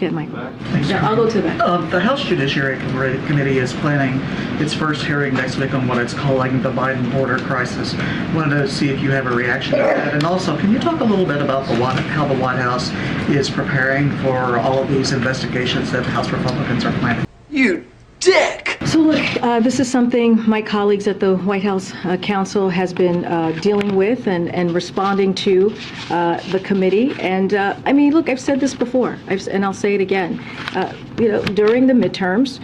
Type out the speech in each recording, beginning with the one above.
ahead, Mike. Thanks, Yeah, I'll go to that. The House Judiciary Committee is planning its first hearing next week on what it's calling the Biden border crisis. Wanted to see if you have a reaction to that. And also, can you talk a little bit about how the White House is preparing for all of these investigations that House Republicans are planning? You dick! So look, this is something my colleagues at the White House Council has been dealing with and responding to the committee. And I mean, look, I've said this before, and I'll say it again. During the midterms,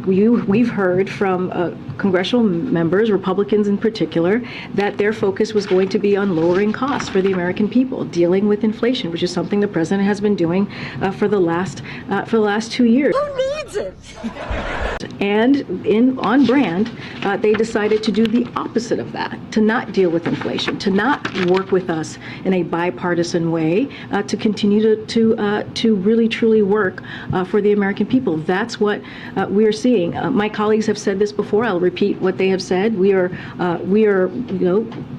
we've heard from congressional members, Republicans in particular, that their focus was going to be on lowering costs for the American people, dealing with inflation, which is something the president has been doing for the last 2 years. Who needs it? And on brand, they decided to do the opposite of that, to not deal with inflation, to not work with us in a bipartisan way, to continue to really truly work for the American people. That's what we are seeing. My colleagues have said this before. I'll repeat what they have said. We are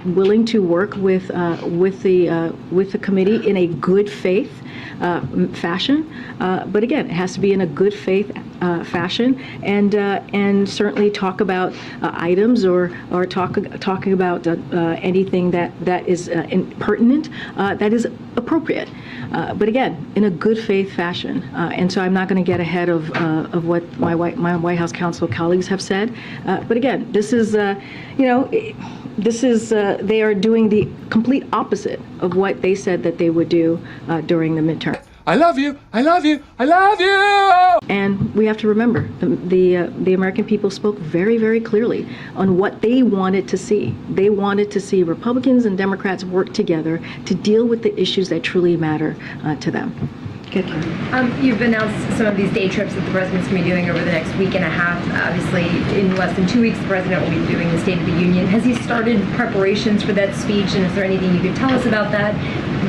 willing to work with the committee in a good faith fashion, but again, it has to be in a good faith fashion, and certainly talk about items or talking about anything that is pertinent, that is appropriate. But again, in a good faith fashion, and so I'm not going to get ahead of what my White House Council colleagues have said. But again, this is they are doing the complete opposite of what they said that they would do during the midterm. I love you, I love you, I love you! And we have to remember, the American people spoke very, very clearly on what they wanted to see. They wanted to see Republicans and Democrats work together to deal with the issues that truly matter to them. Good, Karen. You've announced some of these day trips that the president's going to be doing over the next week and a half. Obviously, in less than 2 weeks, the president will be doing the State of the Union. Has he started preparations for that speech, and is there anything you could tell us about that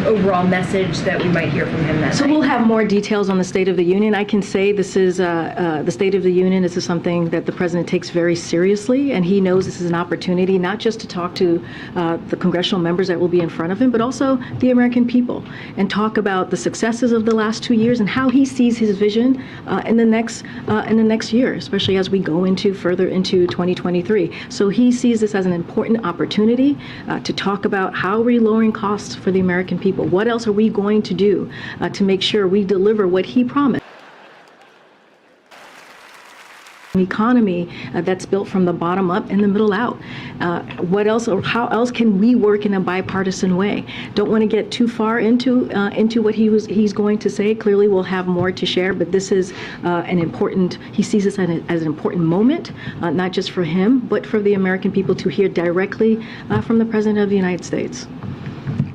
overall message that we might hear from him that night? We'll have more details on the State of the Union. I can say this is the State of the Union. This is something that the president takes very seriously, and he knows this is an opportunity not just to talk to the congressional members that will be in front of him, but also the American people, and talk about the successes of the last 2 years and how he sees his vision in the next year, especially as we go further into 2023. So he sees this as an important opportunity to talk about how we're lowering costs for the American people. What else are we going to do to make sure we deliver what he promised? An economy that's built from the bottom up and the middle out. What else, or how else can we work in a bipartisan way? Don't want to get too far into what he's going to say. Clearly, we'll have more to share, but this is he sees this as an important moment, not just for him, but for the American people to hear directly from the President of the United States.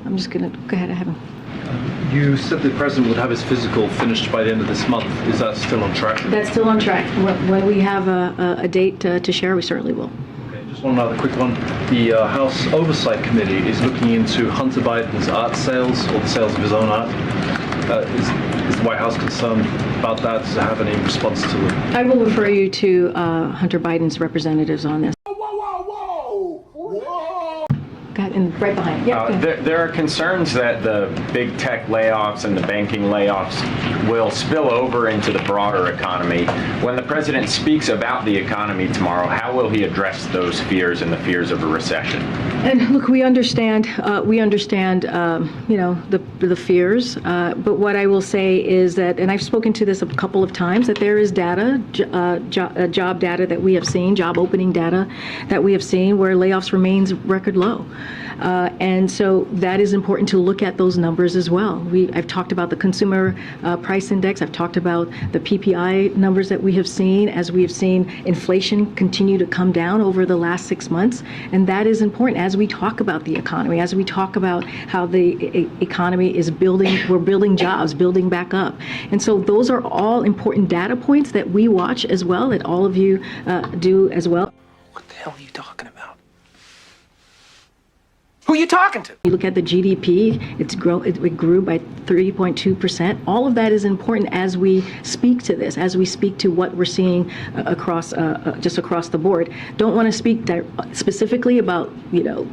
I'm just going to go ahead and have him. You said the president would have his physical finished by the end of this month. Is that still on track? That's still on track. When we have a date to share, we certainly will. Okay, just one other quick one. The House Oversight Committee is looking into Hunter Biden's art sales, or the sales of his own art. Is the White House concerned about that? Does it have any response to it? I will refer you to Hunter Biden's representatives on this. And right behind. Yeah, there are concerns that the big tech layoffs and the banking layoffs will spill over into the broader economy. When the president speaks about the economy tomorrow, how will he address those fears and the fears of a recession? And look, we understand the fears. But what I will say is that, and I've spoken to this a couple of times, that there is data, job data that we have seen, job opening data that we have seen, where layoffs remains record low. And so that is important to look at those numbers as well. I've talked about the consumer price index. I've talked about the PPI numbers that we have seen, as we have seen inflation continue to come down over the last 6 months. And that is important as we talk about the economy, as we talk about how the economy is building, we're building jobs, building back up. And so those are all important data points that we watch as well, that all of you do as well. What the hell are you talking about? Who Who you talking to? You look at the GDP, it grew by 3.2%. All of that is important as we speak to this, as we speak to what we're seeing across the board. Don't want to speak specifically about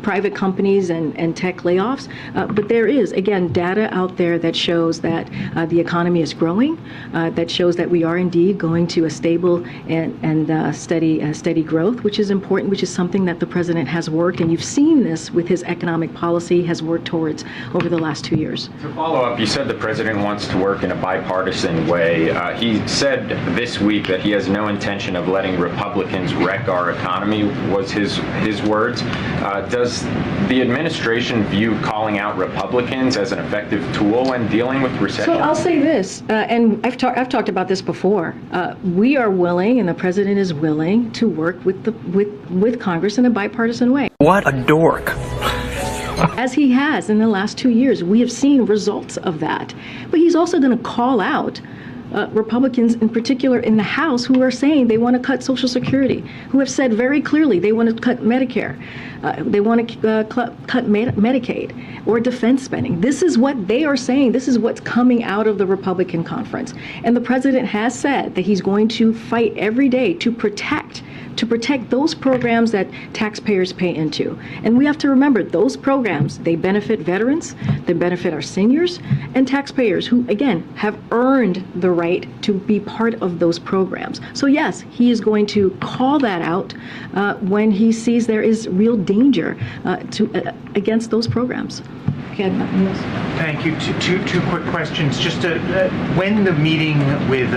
private companies and tech layoffs, but there is again data out there that shows that the economy is growing, that shows that we are indeed going to a stable and steady growth, which is important, which is something that the president has worked, and you've seen this with his economic policy has worked towards over the last 2 years. To follow up, you said the president wants to work in a bipartisan way. He said this week that he has no intention of letting Republicans wreck our economy, was his words. Does the administration view calling out Republicans as an effective tool when dealing with recession? So I'll say this, and I've talked about this before. We are willing, and the president is willing, to work with Congress in a bipartisan way. What a dork. As he has in the last 2 years, we have seen results of that. But he's also going to call out Republicans in particular in the House who are saying they want to cut Social Security, who have said very clearly they want to cut Medicare, they want to cut Medicaid or defense spending. This is what they are saying. This is what's coming out of the Republican conference. And the president has said that he's going to fight every day to protect those programs that taxpayers pay into. And we have to remember those programs, they benefit veterans, they benefit our seniors, and taxpayers who, again, have earned the right to be part of those programs. So yes, he is going to call that out when he sees there is real danger against those programs. Again, nothing else. Thank you. Two quick questions. Just when the meeting with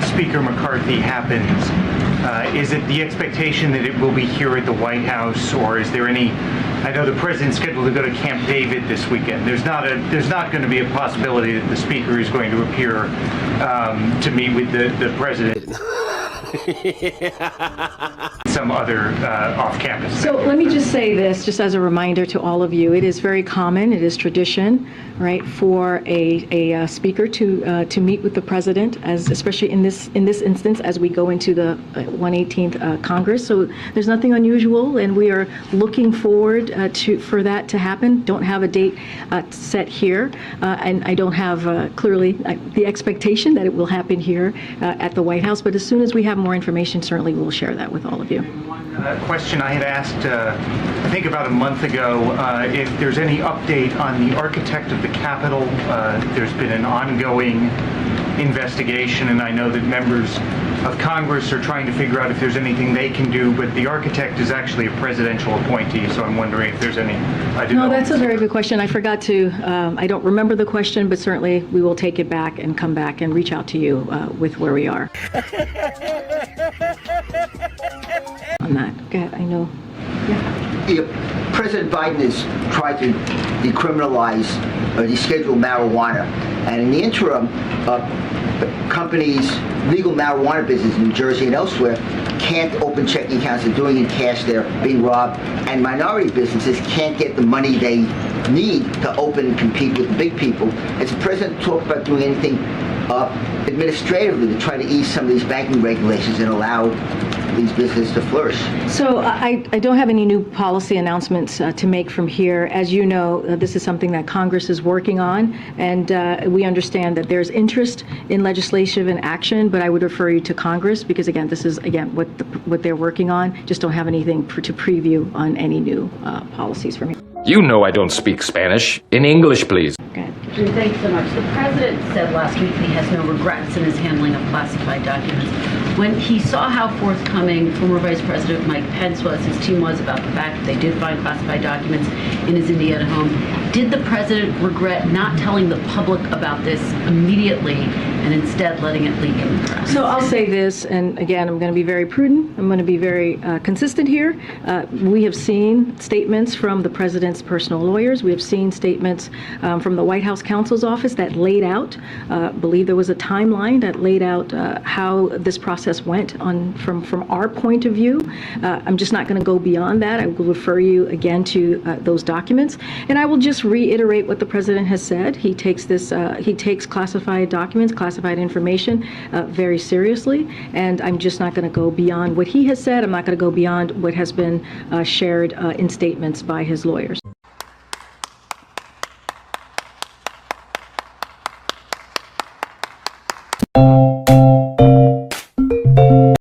Speaker McCarthy happens, is it the expectation that it will be here at the White House, or is there any? I know the president's scheduled to go to Camp David this weekend. There's not going to be a possibility that the speaker is going to appear to meet with the president. Some other off-campus. So let me just say this, just as a reminder to all of you. It is very common, it is tradition, right, for a speaker to meet with the president, especially in this instance, as we go into the 118th Congress. So there's nothing unusual, and we are looking forward for that to happen. Don't have a date set here, and I don't have clearly the expectation that it will happen here at the White House. But as soon as we have more information, certainly we'll share that with all of you. One question I had asked, I think about a month ago, if there's any update on the architect of the Capitol. There's been an ongoing investigation, and I know that members of Congress are trying to figure out if there's anything they can do, but the architect is actually a presidential appointee, so I'm wondering if there's any. No, that's a very good question. I forgot to, I don't remember the question, but certainly we will take it back and come back and reach out to you with where we are. On that. Go ahead, I know. Yeah. President Biden has tried to decriminalize or deschedule marijuana, and in the interim, companies, legal marijuana business in New Jersey and elsewhere, can't open checking accounts. They're doing it in cash. They're being robbed, and minority businesses can't get the money they need to open and compete with the big people. Has the president talked about doing anything administratively to try to ease some of these banking regulations and allow these businesses to flourish? So I don't have any new policy announcements to make from here. As you know, this is something that Congress is working on, and we understand that there's interest in legislative and action, but I would refer you to Congress because, again, this is, again, what they're working on. Just don't have anything to preview on any new policies from here. You know I don't speak Spanish. In English, please. Okay. Thanks so much. The president said last week that he has no regrets in his handling of classified documents. When he saw how forthcoming former Vice President Mike Pence was, his team was, about the fact that they did find classified documents in his Indiana home, did the president regret not telling the public about this immediately and instead letting it leak in the press? So I'll say this, and again, I'm going to be very prudent. I'm going to be very consistent here. We have seen statements from the president's personal lawyers. We have seen statements from the White House counsel's office that laid out, believe there was a timeline that laid out how this process went from our point of view. I'm just not going to go beyond that. I will refer you again to those documents, and I will just reiterate what the president has said. He takes classified documents, classified information very seriously, and I'm just not going to go beyond what he has said. I'm not going to go beyond what has been shared in statements by his lawyers.